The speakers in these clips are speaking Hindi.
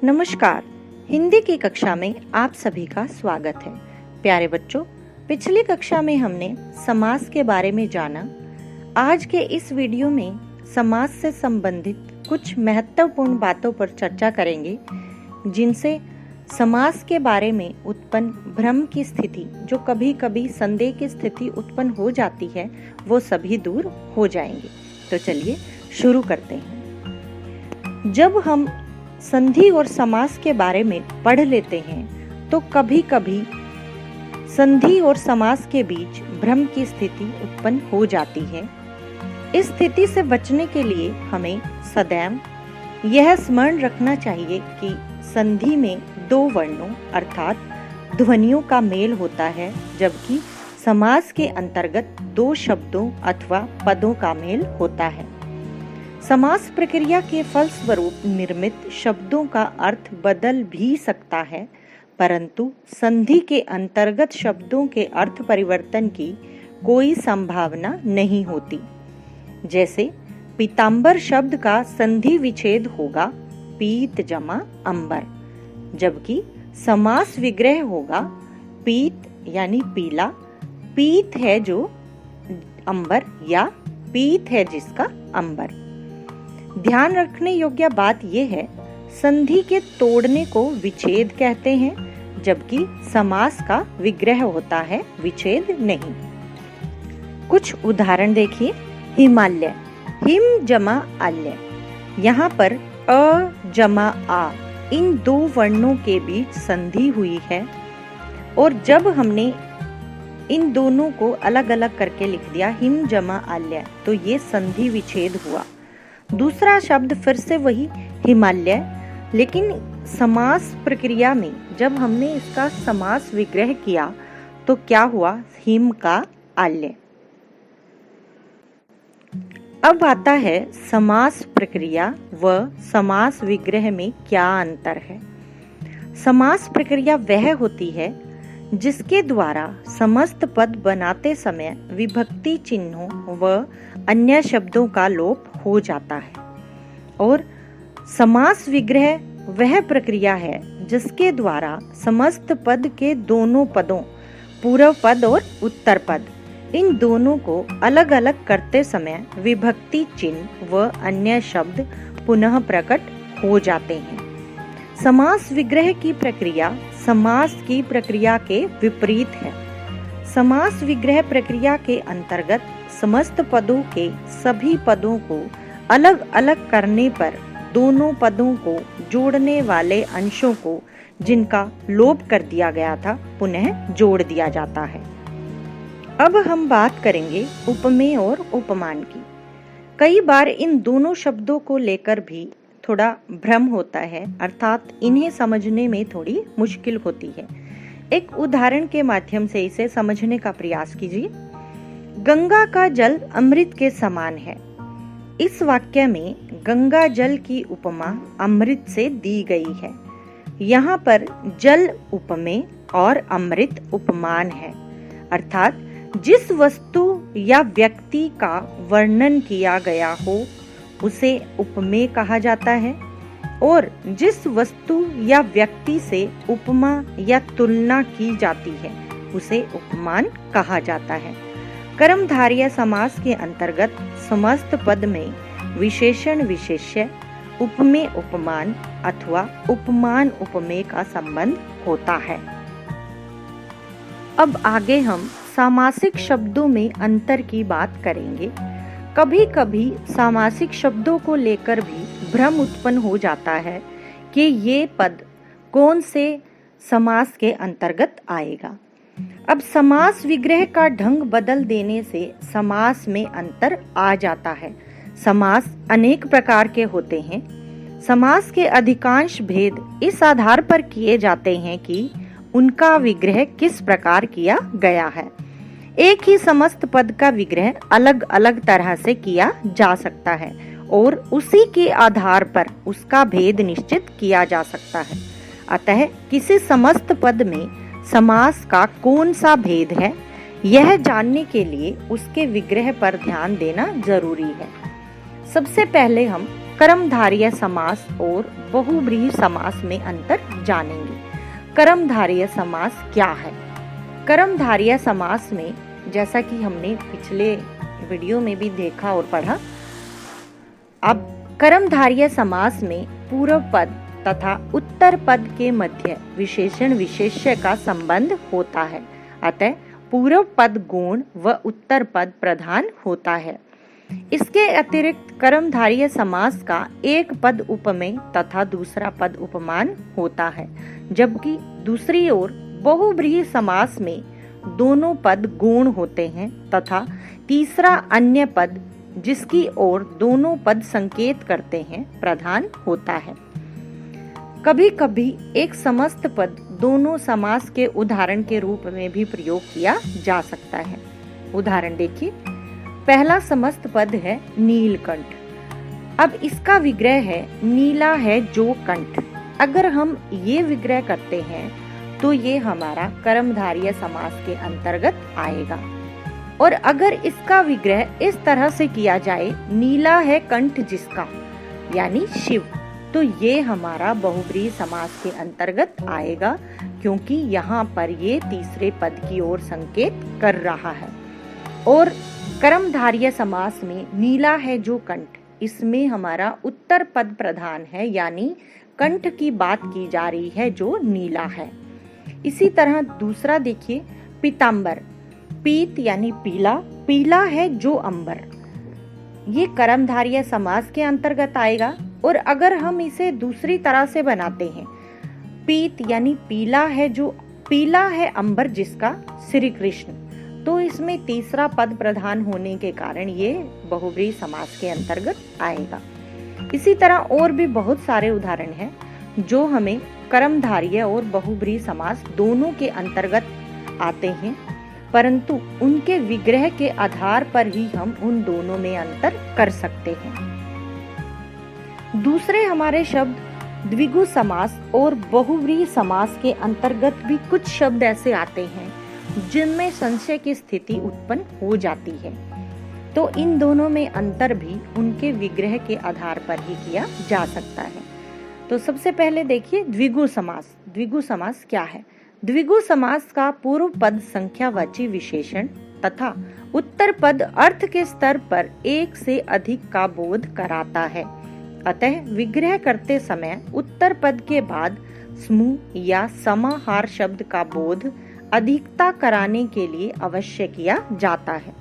नमस्कार। हिंदी की कक्षा में आप सभी का स्वागत है। प्यारे बच्चों, पिछली कक्षा में हमने समास के बारे में जाना। आज के इस वीडियो में समास से संबंधित कुछ महत्वपूर्ण बातों पर चर्चा करेंगे, जिनसे समास के बारे में उत्पन्न भ्रम की स्थिति, जो कभी कभी संदेह की स्थिति उत्पन्न हो जाती है, वो सभी दूर हो जाएंगे। तो चलिए शुरू करते हैं। जब हम संधि और समास के बारे में पढ़ लेते हैं तो कभी कभी संधि और समास के बीच भ्रम की स्थिति उत्पन्न हो जाती है। इस स्थिति से बचने के लिए हमें सदैव यह स्मरण रखना चाहिए कि संधि में दो वर्णों अर्थात ध्वनियों का मेल होता है, जबकि समास के अंतर्गत दो शब्दों अथवा पदों का मेल होता है। समास प्रक्रिया के फलस्वरूप निर्मित शब्दों का अर्थ बदल भी सकता है, परंतु संधि के अंतर्गत शब्दों के अर्थ परिवर्तन की कोई संभावना नहीं होती। जैसे पीतांबर शब्द का संधि विच्छेद होगा पीत जमा अंबर, जबकि समास विग्रह होगा पीत यानी पीला, पीत है जो अंबर या पीत है जिसका अंबर। ध्यान रखने योग्य बात यह है, संधि के तोड़ने को विच्छेद कहते हैं, जबकि समास का विग्रह होता है, विच्छेद नहीं। कुछ उदाहरण देखिए। हिमालय, हिम जमा आल्य। यहाँ पर अ जमा आ इन दो वर्णों के बीच संधि हुई है, और जब हमने इन दोनों को अलग अलग करके लिख दिया हिम जमा आल्य, तो ये संधि विच्छेद हुआ। दूसरा शब्द फिर से वही हिमालय, लेकिन समास प्रक्रिया में जब हमने इसका समास विग्रह किया तो क्या हुआ, हिम का आल्य। अब आता है समास प्रक्रिया व समास विग्रह में क्या अंतर है। समास प्रक्रिया वह होती है जिसके द्वारा समस्त पद बनाते समय विभक्ति चिन्हों व अन्य शब्दों का लोप हो जाता है, और समास विग्रह वह प्रक्रिया है जिसके द्वारा समस्त पद के दोनों पदों, पूर्व पद और उत्तर पद, इन दोनों को अलग अलग करते समय विभक्ति चिन्ह व अन्य शब्द पुनः प्रकट हो जाते हैं। समास विग्रह की प्रक्रिया समास की प्रक्रिया के विपरीत है। समास विग्रह प्रक्रिया के अंतर्गत समस्त पदों के सभी पदों को अलग अलग करने पर दोनों पदों को जोड़ने वाले अंशों को, जिनका लोप कर दिया गया था, पुनः जोड़ दिया जाता है। अब हम बात करेंगे उपमेय और उपमान की। कई बार इन दोनों शब्दों को लेकर भी थोड़ा भ्रम होता है, अर्थात इन्हें समझने में थोड़ी मुश्किल होती है। एक उदाहरण के माध्यम से इसे समझने का प्रयास कीजिए। गंगा का जल अमृत के समान है। इस वाक्य में गंगा जल की उपमा अमृत से दी गई है। यहाँ पर जल उपमेय और अमृत उपमान है, अर्थात जिस वस्तु या व्यक्ति का वर्णन किया गया हो उसे उपमेय कहा जाता है, और जिस वस्तु या व्यक्ति से उपमा या तुलना की जाती है उसे उपमान कहा जाता है। कर्मधारय समास के अंतर्गत समस्त पद में विशेषण विशेष्य, उपमेय उपमान अथवा उपमान उपमेय का संबंध होता है। अब आगे हम सामासिक शब्दों में अंतर की बात करेंगे। कभी कभी सामासिक शब्दों को लेकर भी भ्रम उत्पन्न हो जाता है कि ये पद कौन से समास के अंतर्गत आएगा। अब समास विग्रह का ढंग बदल देने से समास में अंतर आ जाता है। समास अनेक प्रकार के होते हैं। समास के अधिकांश भेद इस आधार पर किए जाते हैं कि उनका विग्रह किस प्रकार किया गया है। एक ही समस्त पद का विग्रह अलग अलग तरह से किया जा सकता है, और उसी के आधार पर उसका भेद निश्चित किया जा सकता है। अतः किसी समस्त पद में समास का कौन सा भेद है, यह जानने के लिए उसके विग्रह पर ध्यान देना जरूरी है। सबसे पहले हम कर्मधारय समास और बहुव्रीहि समास में अंतर जानेंगे। कर्मधारय समास क्या है? कर्मधारय समास में, जैसा कि हमने पिछले वीडियो में भी देखा और पढ़ा, अब कर्मधारय समास में पूर्व पद तथा उत्तर पद के मध्य विशेषण विशेष्य का संबंध होता है। अतः पूर्व पद गौण व उत्तर पद प्रधान होता है। इसके अतिरिक्त कर्मधारय समास का एक पद उपमेय तथा दूसरा पद उपमान होता है, जबकि दूसरी ओर बहुव्रीहि समास में दोनों पद गौण होते हैं तथा तीसरा अन्य पद, जिसकी ओर दोनों पद संकेत करते हैं, प्रधान होता है। कभी कभी एक समस्त पद दोनों समास के उदाहरण के रूप में भी प्रयोग किया जा सकता है। उदाहरण देखिए, पहला समस्त पद है नीलकंठ। अब इसका विग्रह है नीला है जो कंठ। अगर हम ये विग्रह करते हैं तो ये हमारा कर्मधारय समास के अंतर्गत आएगा। और अगर इसका विग्रह इस तरह से किया जाए, नीला है कंठ जिसका, यानी शिव, तो ये हमारा बहुव्रीहि समास के अंतर्गत आएगा, क्योंकि यहाँ पर ये तीसरे पद की ओर संकेत कर रहा है। और कर्मधारय समास में नीला है जो कंठ, इसमें हमारा उत्तर पद प्रधान है, यानी कंठ की बात की जा रही है जो नीला है। इसी तरह दूसरा देखिए, पीतांबर। पीत यानी पीला, पीला है जो अंबर, ये कर्मधारय समास के अंतर्गत आएगा। और अगर हम इसे दूसरी तरह से बनाते हैं, पीत यानी पीला है जो, पीला है अंबर जिसका, श्री कृष्ण, तो इसमें तीसरा पद प्रधान होने के कारण ये बहुव्रीहि समास के अंतर्गत आएगा। इसी तरह और भी बहुत सारे उदाहरण हैं जो हमें कर्मधारय और बहुव्रीहि समास दोनों के अंतर्गत आते हैं, परंतु उनके विग्रह के आधार पर ही हम उन दोनों में अंतर कर सकते हैं। दूसरे हमारे शब्द द्विगु समास और बहुव्रीहि समास के अंतर्गत भी कुछ शब्द ऐसे आते हैं जिनमें संशय की स्थिति उत्पन्न हो जाती है, तो इन दोनों में अंतर भी उनके विग्रह के आधार पर ही किया जा सकता है। तो सबसे पहले देखिए द्विगु समास। द्विगु समास क्या है? द्विगु समास का पूर्व पद संख्यावाची विशेषण तथा उत्तर पद अर्थ के स्तर पर एक से अधिक का बोध कराता है। अतः विग्रह करते समय उत्तर पद के बाद समूह या समाहार शब्द का बोध अधिकता कराने के लिए अवश्य किया जाता है।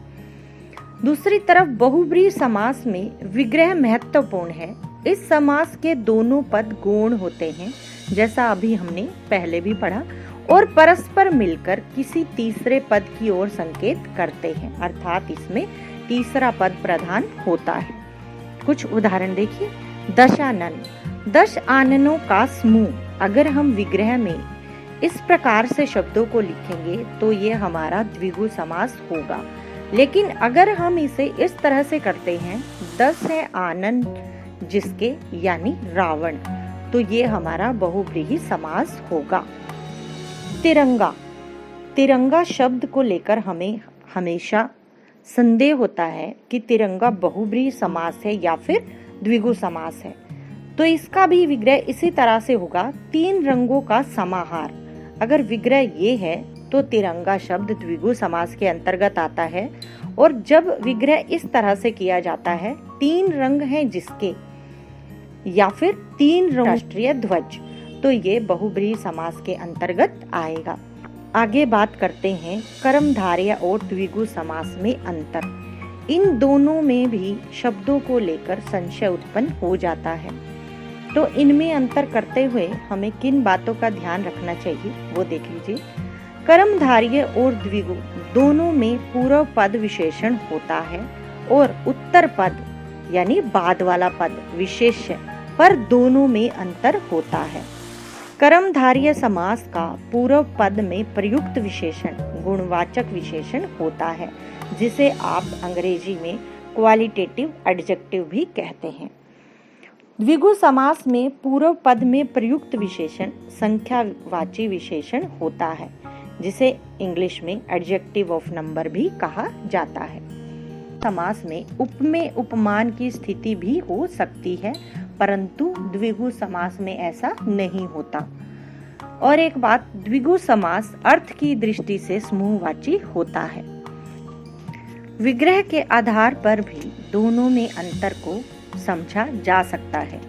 दूसरी तरफ बहुव्रीहि समास में विग्रह महत्वपूर्ण है। इस समास के दोनों पद गौण होते हैं, जैसा अभी हमने पहले भी पढ़ा, और परस्पर मिलकर किसी तीसरे पद की ओर संकेत करते हैं, अर्थात इसमें तीसरा पद प्रधान होता है। कुछ उदाहरण देखिए, दशानन, 10 आननों का समूह। अगर हम विग्रह में इस प्रकार से शब्दों को लिखेंगे तो ये हमारा द्विगु समास होगा। लेकिन अगर हम इसे इस तरह से करते हैं, 10 है आनन जिसके, यानी रावण, तो ये हमारा बहुव्रीहि समास होगा। तिरंगा। तिरंगा शब्द को लेकर हमें हमेशा संदेह होता है कि तिरंगा बहुव्रीहि समास है या फिर द्विगु समास है। तो इसका भी विग्रह इसी तरह से होगा, 3 रंगों का समाहार। अगर विग्रह ये है तो तिरंगा शब्द द्विगु समास के अंतर्गत आता है। और जब विग्रह इस तरह से किया जाता है, 3 रंग हैं जिसके, या फिर 3 राष्ट्रीय ध्वज, तो ये बहुव्रीहि समास के अंतर्गत आएगा। आगे बात करते हैं कर्मधारय और द्विगु समास में अंतर। इन दोनों में भी शब्दों को लेकर संशय उत्पन्न हो जाता है, तो इनमें अंतर करते हुए हमें किन बातों का ध्यान रखना चाहिए वो देख लीजिए। कर्मधारय और द्विगु दोनों में पूर्व पद विशेषण होता है और उत्तर पद यानी बाद वाला पद विशेष्य पर दोनों में अंतर होता है। कर्मधारय समास का पूर्व पद में प्रयुक्त विशेषण गुणवाचक विशेषण होता है, जिसे आप अंग्रेजी में क्वालिटेटिव एडजेक्टिव भी कहते हैं। द्विगु समास में पूर्व पद में प्रयुक्त विशेषण संख्यावाची विशेषण होता है, जिसे इंग्लिश में एडजेक्टिव ऑफ नंबर भी कहा जाता है। समास में उपमेय उपमान की स्थिति भी हो सकती है, परंतु द्विगु समास में ऐसा नहीं होता। और एक बात, द्विगु समास अर्थ की दृष्टि से समूहवाची होता है। विग्रह के आधार पर भी दोनों में अंतर को समझा जा सकता है।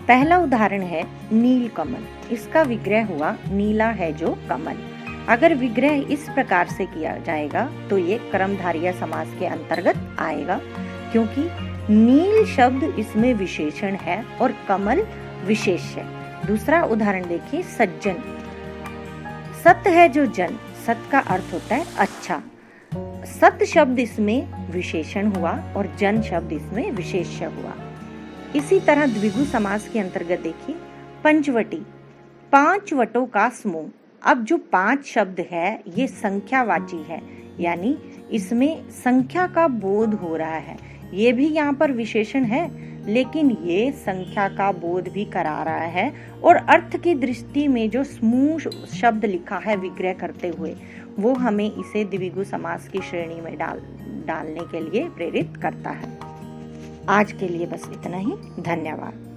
पहला उदाहरण है नीलकमल। इसका विग्रह हुआ नीला है जो कमल। अगर विग्रह इस प्रकार से किया जाएगा तो ये कर्मधारय समास के अंतर्गत आएगा, क्योंकि नील शब्द इसमें विशेषण है और कमल विशेष है। दूसरा उदाहरण देखिए, सज्जन। सत है जो जन, सत का अर्थ होता है अच्छा। सत शब्द इसमें विशेषण हुआ और जन शब्द इसमें विशेष्य हुआ। इसी तरह द्विगु समास के अंतर्गत देखिए, पंचवटी, 5 वटों का समूह। अब जो 5 शब्द है ये संख्यावाची है, यानी इसमें संख्या का बोध हो रहा है। ये भी यहाँ पर विशेषण है, लेकिन ये संख्या का बोध भी करा रहा है। और अर्थ की दृष्टि में जो समूह शब्द लिखा है विग्रह करते हुए, वो हमें इसे द्विगु समास की श्रेणी में डालने के लिए प्रेरित करता है। आज के लिए बस इतना ही। धन्यवाद।